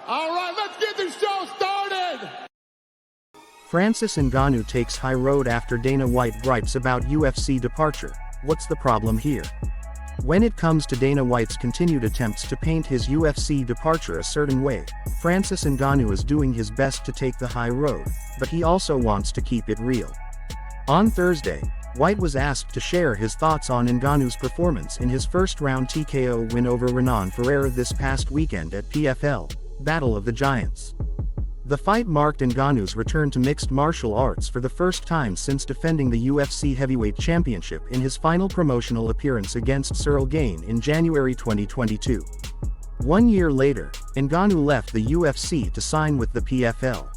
All right, let's get this show started! Francis Ngannou takes high road after Dana White gripes about UFC departure. What's the problem here? When it comes to Dana White's continued attempts to paint his UFC departure a certain way, Francis Ngannou is doing his best to take the high road, but he also wants to keep it real. On Thursday, White was asked to share his thoughts on Ngannou's performance in his first-round TKO win over Renan Ferreira this past weekend at PFL, Battle of the Giants. The fight marked Ngannou's return to mixed martial arts for the first time since defending the UFC heavyweight championship in his final promotional appearance against Cyril Gane in January 2022. 1 year later, Ngannou left the UFC to sign with the PFL.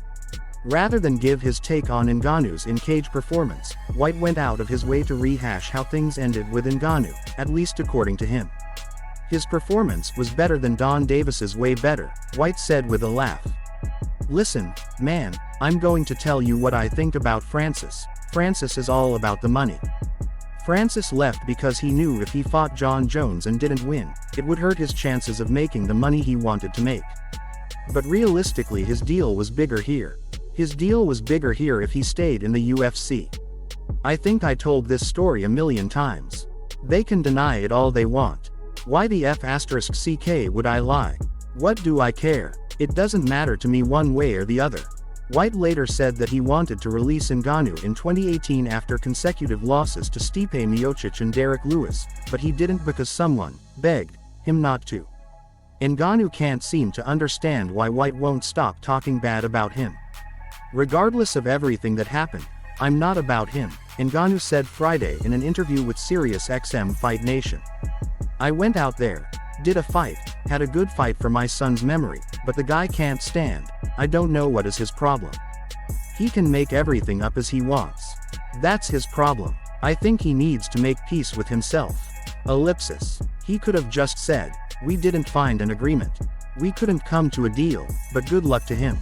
Rather than give his take on Ngannou's in-cage performance, White went out of his way to rehash how things ended with Ngannou, at least according to him. His performance was better than Donn Davis's way better, White said with a laugh. Listen, man, I'm going to tell you what I think about Francis. Francis is all about the money. Francis left because he knew if he fought Jon Jones and didn't win, it would hurt his chances of making the money he wanted to make. But realistically, his deal was bigger here. His deal was bigger here if he stayed in the UFC. I think I told this story a million times. They can deny it all they want. Why the F***ck would I lie? What do I care? It doesn't matter to me one way or the other. White later said that he wanted to release Ngannou in 2018 after consecutive losses to Stipe Miocic and Derek Lewis, but he didn't because someone begged him not to. Ngannou can't seem to understand why White won't stop talking bad about him. Regardless of everything that happened, I'm not about him, Ngannou said Friday in an interview with SiriusXM Fight Nation. I went out there, did a fight, had a good fight for my son's memory, but the guy can't stand. I don't know what is his problem. He can make everything up as he wants. That's his problem. I think he needs to make peace with himself. Ellipsis. He could have just said, we didn't find an agreement. We couldn't come to a deal, but good luck to him.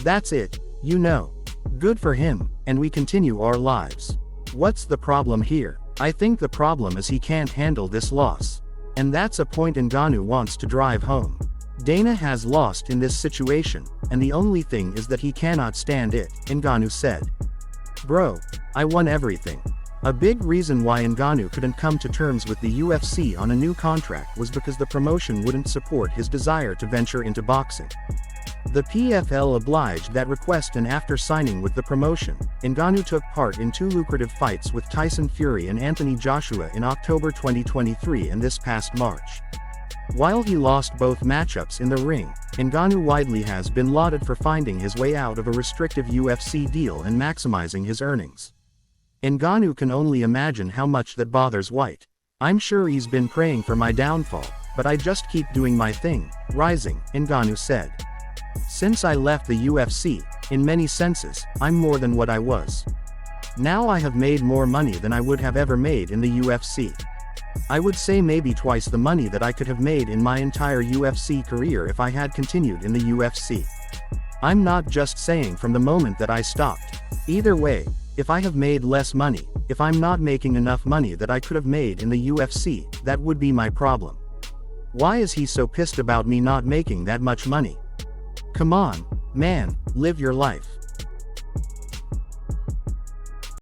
That's it, you know. Good for him, and we continue our lives. What's the problem here? I think the problem is he can't handle this loss. And that's a point Ngannou wants to drive home. Dana has lost in this situation, and the only thing is that he cannot stand it, Ngannou said. Bro, I won everything. A big reason why Ngannou couldn't come to terms with the UFC on a new contract was because the promotion wouldn't support his desire to venture into boxing. The PFL obliged that request, and after signing with the promotion, Ngannou took part in 2 lucrative fights with Tyson Fury and Anthony Joshua in October 2023 and this past March. While he lost both matchups in the ring, Ngannou widely has been lauded for finding his way out of a restrictive UFC deal and maximizing his earnings. Ngannou can only imagine how much that bothers White. I'm sure he's been praying for my downfall, but I just keep doing my thing, rising, Ngannou said. Since I left the UFC, in many senses, I'm more than what I was. Now I have made more money than I would have ever made in the UFC. I would say maybe twice the money that I could have made in my entire UFC career if I had continued in the UFC. I'm not just saying from the moment that I stopped. Either way, if I have made less money, if I'm not making enough money that I could have made in the UFC, that would be my problem. Why is he so pissed about me not making that much money? Come on, man, live your life.